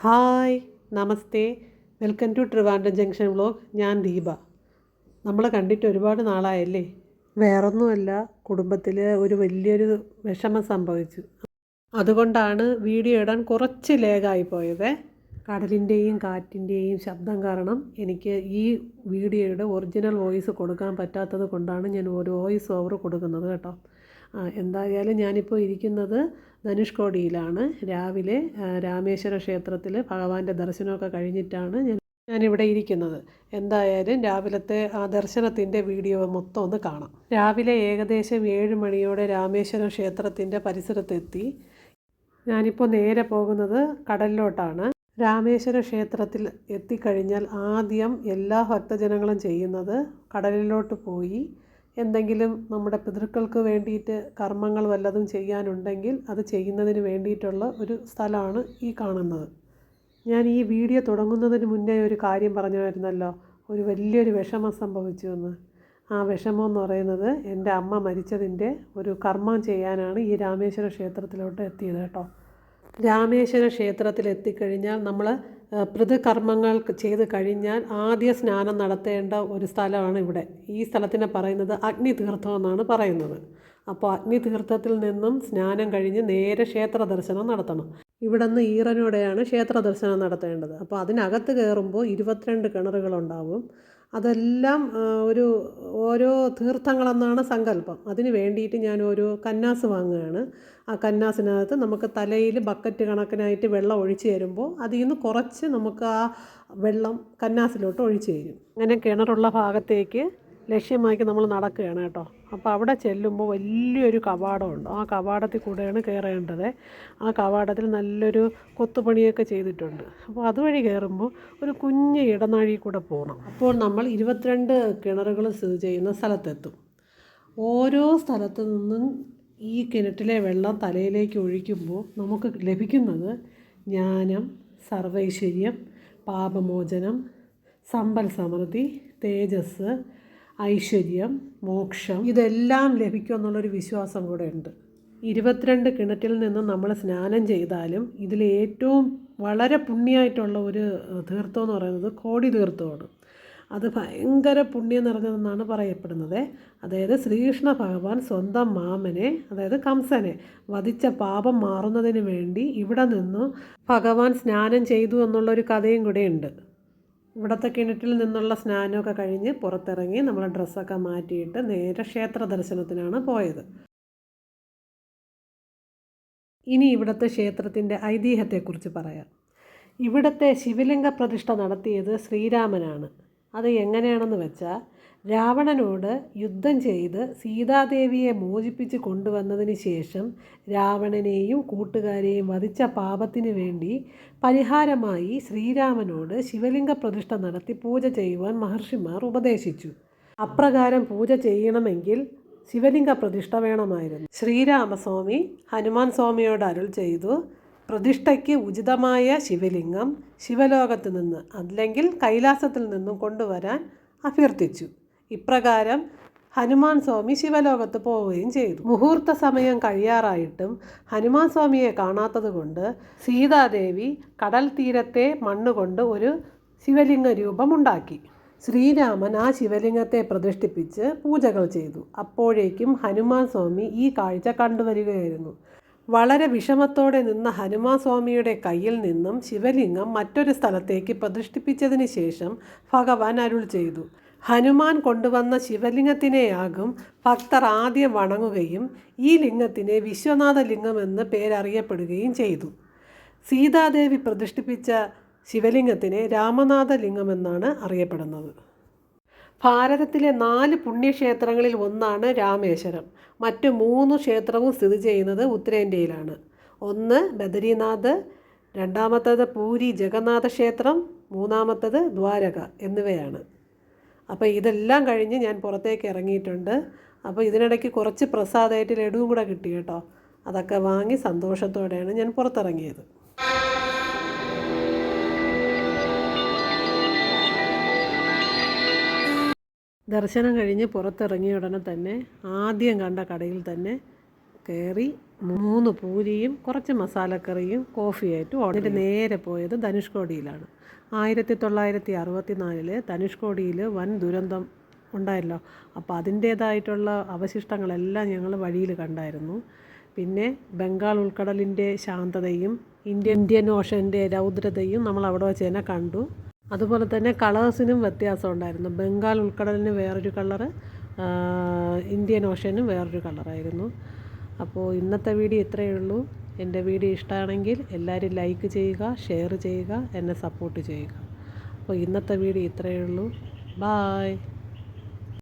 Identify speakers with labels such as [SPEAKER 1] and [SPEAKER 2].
[SPEAKER 1] Hi, നമസ്തേ, welcome to Trivandrum junction vlog. ഞാൻ ദീപ. നമ്മൾ കണ്ടിട്ട് ഒരുപാട് നാളായല്ലേ? വേറൊന്നുമല്ല, കുടുംബത്തിൽ ഒരു വലിയൊരു വിഷമം സംഭവിച്ചു. അതുകൊണ്ടാണ് വീഡിയോ ഇടാൻ കുറച്ച് ലേഗായി പോയത്. കടലിൻ്റെയും കാറ്റിൻ്റെയും ശബ്ദം കാരണം എനിക്ക് ഈ വീഡിയോയുടെ ഒറിജിനൽ വോയിസ് കൊടുക്കാൻ പറ്റാത്തത് കൊണ്ടാണ് ഞാൻ ഒരു വോയിസ് ഓവർ കൊടുക്കുന്നത് കേട്ടോ. എന്തായാലും ഞാനിപ്പോൾ ഇരിക്കുന്നത് ധനുഷ്കോടിയിലാണ്. രാവിലെ രാമേശ്വര ക്ഷേത്രത്തിൽ ഭഗവാന്റെ ദർശനമൊക്കെ കഴിഞ്ഞിട്ടാണ് ഞാനിവിടെ ഇരിക്കുന്നത്. എന്തായാലും രാവിലത്തെ ആ ദർശനത്തിൻ്റെ വീഡിയോ മൊത്തം ഒന്ന് കാണാം. രാവിലെ ഏകദേശം 7 മണിയോടെ രാമേശ്വരം ക്ഷേത്രത്തിൻ്റെ പരിസരത്തെത്തി. ഞാനിപ്പോൾ നേരെ പോകുന്നത് കടലിലോട്ടാണ്. രാമേശ്വര ക്ഷേത്രത്തിൽ എത്തിക്കഴിഞ്ഞാൽ ആദ്യം എല്ലാ ഭക്തജനങ്ങളും ചെയ്യുന്നത് കടലിലോട്ട് പോയി എന്തെങ്കിലും നമ്മുടെ പിതൃക്കൾക്ക് വേണ്ടിയിട്ട് കർമ്മങ്ങൾ വല്ലതും ചെയ്യാനുണ്ടെങ്കിൽ അത് ചെയ്യുന്നതിന് വേണ്ടിയിട്ടുള്ള ഒരു സ്ഥലമാണ് ഈ കാണുന്നത്. ഞാൻ ഈ വീഡിയോ തുടങ്ങുന്നതിന് മുന്നേ ഒരു കാര്യം പറഞ്ഞായിരുന്നല്ലോ, ഒരു വലിയൊരു വിഷമം സംഭവിച്ചു എന്ന്. ആ വിഷമം എന്ന് പറയുന്നത് എൻ്റെ അമ്മ മരിച്ചതിൻ്റെ ഒരു കർമ്മം ചെയ്യാനാണ് ഈ രാമേശ്വര ക്ഷേത്രത്തിലോട്ട് എത്തിയത് കേട്ടോ. രാമേശ്വര ക്ഷേത്രത്തിൽ എത്തിക്കഴിഞ്ഞാൽ നമ്മൾ പിതൃകർമ്മങ്ങൾ ചെയ്ത് കഴിഞ്ഞാൽ ആദ്യ സ്നാനം നടത്തേണ്ട ഒരു സ്ഥലമാണ് ഇവിടെ. ഈ സ്ഥലത്തിനെ പറയുന്നത് അഗ്നിതീർത്ഥം എന്നാണ് പറയുന്നത്. അപ്പോൾ അഗ്നിതീർത്ഥത്തിൽ നിന്നും സ്നാനം കഴിഞ്ഞ് നേരെ ക്ഷേത്ര ദർശനം നടത്തണം. ഇവിടെ നിന്ന് ഈറനോടെയാണ് ക്ഷേത്ര ദർശനം നടത്തേണ്ടത്. അപ്പോൾ അതിനകത്ത് കയറുമ്പോൾ 22 കിണറുകളുണ്ടാവും. അതെല്ലാം ഓരോ തീർത്ഥങ്ങളെന്നാണ് സങ്കല്പം. അതിന് വേണ്ടിയിട്ട് ഞാൻ ഒരു കന്നാസ് വാങ്ങുകയാണ്. ആ കന്നാസിനകത്ത് നമുക്ക് തലയിൽ ബക്കറ്റ് കണക്കിനായിട്ട് വെള്ളം ഒഴിച്ചു തരുമ്പോൾ അതിൽ നിന്ന് കുറച്ച് നമുക്ക് ആ വെള്ളം കന്നാസിലോട്ട് ഒഴിച്ചു തരും. അങ്ങനെ കിണറുള്ള ഭാഗത്തേക്ക് ലക്ഷ്യമാക്കി നമ്മൾ നടക്കുകയാണ് കേട്ടോ. അപ്പോൾ അവിടെ ചെല്ലുമ്പോൾ വലിയൊരു കവാടമുണ്ട്. ആ കവാടത്തിൽ കൂടെയാണ് കയറേണ്ടത്. ആ കവാടത്തിൽ നല്ലൊരു കൊത്തുപണിയൊക്കെ ചെയ്തിട്ടുണ്ട്. അപ്പോൾ അതുവഴി കയറുമ്പോൾ ഒരു കുഞ്ഞ് ഇടനാഴി കൂടെ പോകണം. അപ്പോൾ നമ്മൾ 22 കിണറുകൾ സ്ഥിതി ചെയ്യുന്ന സ്ഥലത്തെത്തും. ഓരോ സ്ഥലത്തു നിന്നും ഈ കിണറ്റിലെ വെള്ളം തലയിലേക്ക് ഒഴിക്കുമ്പോൾ നമുക്ക് ലഭിക്കുന്നത് ജ്ഞാനം, സർവൈശ്വര്യം, പാപമോചനം, സമ്പൽ സമൃദ്ധി, തേജസ്, ഐശ്വര്യം, മോക്ഷം ഇതെല്ലാം ലഭിക്കും എന്നുള്ളൊരു വിശ്വാസം കൂടെ ഉണ്ട്. 22 കിണറ്റിൽ നിന്നും നമ്മൾ സ്നാനം ചെയ്താലും ഇതിൽ ഏറ്റവും വളരെ പുണ്യമായിട്ടുള്ള ഒരു തീർത്ഥം എന്ന് പറയുന്നത് കോടി തീർത്ഥമാണ്. അത് ഭയങ്കര പുണ്യം നിറഞ്ഞതെന്നാണ് പറയപ്പെടുന്നത്. അതായത് ശ്രീകൃഷ്ണ ഭഗവാൻ സ്വന്തം മാമനെ, അതായത് കംസനെ വധിച്ച പാപം മാറുന്നതിന് വേണ്ടി ഇവിടെ നിന്ന് ഭഗവാൻ സ്നാനം ചെയ്തു എന്നുള്ളൊരു കഥയും കൂടെ ഉണ്ട്. ഇവിടുത്തെ കിണറ്റിൽ നിന്നുള്ള സ്നാനമൊക്കെ കഴിഞ്ഞ് പുറത്തിറങ്ങി നമ്മൾ ഡ്രസ്സൊക്കെ മാറ്റിയിട്ട് നേരെ ക്ഷേത്ര ദർശനത്തിനാണ് പോയത്. ഇനി ഇവിടുത്തെ ക്ഷേത്രത്തിൻ്റെ ഐതിഹ്യത്തെക്കുറിച്ച് പറയാം. ഇവിടുത്തെ ശിവലിംഗ പ്രതിഷ്ഠ നടത്തിയത് ശ്രീരാമനാണ്. അത് എങ്ങനെയാണെന്ന് വെച്ചാൽ, രാവണനോട് യുദ്ധം ചെയ്ത് സീതാദേവിയെ മോചിപ്പിച്ച് കൊണ്ടുവന്നതിന് ശേഷം രാവണനെയും കൂട്ടുകാരെയും വധിച്ച പാപത്തിന് വേണ്ടി പരിഹാരമായി ശ്രീരാമനോട് ശിവലിംഗ പ്രതിഷ്ഠ നടത്തി പൂജ ചെയ്യുവാൻ മഹർഷിമാർ ഉപദേശിച്ചു. അപ്രകാരം പൂജ ചെയ്യണമെങ്കിൽ ശിവലിംഗ പ്രതിഷ്ഠ വേണമായിരുന്നു. ശ്രീരാമസ്വാമി ഹനുമാൻ സ്വാമിയോട് അരുൾ ചെയ്തു, പ്രതിഷ്ഠയ്ക്ക് ഉചിതമായ ശിവലിംഗം ശിവലോകത്ത് നിന്ന് അല്ലെങ്കിൽ കൈലാസത്തിൽ നിന്നും കൊണ്ടുവരാൻ അഭ്യർത്ഥിച്ചു. ഇപ്രകാരം ഹനുമാൻ സ്വാമി ശിവലോകത്ത് പോവുകയും ചെയ്തു. മുഹൂർത്ത സമയം കഴിയാറായിട്ടും ഹനുമാൻ സ്വാമിയെ കാണാത്തത് കൊണ്ട് സീതാദേവി കടൽ തീരത്തെ മണ്ണുകൊണ്ട് ഒരു ശിവലിംഗ രൂപമുണ്ടാക്കി. ശ്രീരാമൻ ആ ശിവലിംഗത്തെ പ്രതിഷ്ഠിപ്പിച്ച് പൂജകൾ ചെയ്തു. അപ്പോഴേക്കും ഹനുമാൻ സ്വാമി ഈ കാഴ്ച കണ്ടുവരികയായിരുന്നു. വളരെ വിഷമത്തോടെ നിന്ന ഹനുമാൻ സ്വാമിയുടെ കയ്യിൽ നിന്നും ശിവലിംഗം മറ്റൊരു സ്ഥലത്തേക്ക് പ്രതിഷ്ഠിപ്പിച്ചതിന് ശേഷം ഭഗവാൻ അരുൾ ചെയ്തു, ഹനുമാൻ കൊണ്ടുവന്ന ശിവലിംഗത്തിനെയാകും ഭക്തർ ആദ്യം വണങ്ങുകയും ഈ ലിംഗത്തിനെ വിശ്വനാഥ ലിംഗമെന്ന് പേരറിയപ്പെടുകയും ചെയ്തു. സീതാദേവി പ്രതിഷ്ഠിപ്പിച്ച ശിവലിംഗത്തിനെ രാമനാഥ ലിംഗമെന്നാണ് അറിയപ്പെടുന്നത്. ഭാരതത്തിലെ 4 പുണ്യക്ഷേത്രങ്ങളിൽ ഒന്നാണ് രാമേശ്വരം. മറ്റ് 3 ക്ഷേത്രവും സ്ഥിതി ചെയ്യുന്നത് ഉത്തരേന്ത്യയിലാണ്. ഒന്ന് ബദരിനാഥ്, രണ്ടാമത്തേത് പൂരി ജഗന്നാഥ ക്ഷേത്രം, മൂന്നാമത്തേത് ദ്വാരക എന്നിവയാണ്. അപ്പോൾ ഇതെല്ലാം കഴിഞ്ഞ് ഞാൻ പുറത്തേക്ക് ഇറങ്ങിയിട്ടുണ്ട്. അപ്പോൾ ഇതിനിടയ്ക്ക് കുറച്ച് പ്രസാദമായിട്ട് ലഡുവും കൂടെ കിട്ടി കേട്ടോ. അതൊക്കെ വാങ്ങി സന്തോഷത്തോടെയാണ് ഞാൻ പുറത്തിറങ്ങിയത്. ദർശനം കഴിഞ്ഞ് പുറത്തിറങ്ങിയ ഉടനെ തന്നെ ആദ്യം കണ്ട കടയിൽ തന്നെ കയറി 3 പൂരിയും കുറച്ച് മസാലക്കറിയും കോഫിയായിട്ട് ഓർഡർ ചെയ്തു. നേരെ പോയത് ധനുഷ്കോടിയിലാണ്. 1964 ധനുഷ്കോടിയിൽ വൻ ദുരന്തം ഉണ്ടായല്ലോ. അപ്പോൾ അതിൻ്റേതായിട്ടുള്ള അവശിഷ്ടങ്ങളെല്ലാം ഞങ്ങൾ വഴിയിൽ കണ്ടായിരുന്നു. പിന്നെ ബംഗാൾ ഉൾക്കടലിൻ്റെ ശാന്തതയും ഇന്ത്യൻ ഓഷൻ്റെ രൗദ്രതയും നമ്മൾ അവിടെ വെച്ച് തന്നെ കണ്ടു. അതുപോലെ തന്നെ കളേഴ്സിനും വ്യത്യാസം ഉണ്ടായിരുന്നു. ബംഗാൾ ഉൾക്കടലിന് വേറൊരു കളറ്, ഇന്ത്യൻ ഓഷനും വേറൊരു കളറായിരുന്നു. അപ്പോൾ ഇന്നത്തെ വീഡിയോ ഇത്രയേ ഉള്ളൂ. എൻ്റെ വീഡിയോ ഇഷ്ടമാണെങ്കിൽ എല്ലാവരും ലൈക്ക് ചെയ്യുക, ഷെയർ ചെയ്യുക, എന്നെ സപ്പോർട്ട് ചെയ്യുക. അപ്പോൾ ഇന്നത്തെ വീഡിയോ ഇത്രയേ ഉള്ളൂ. ബായ്.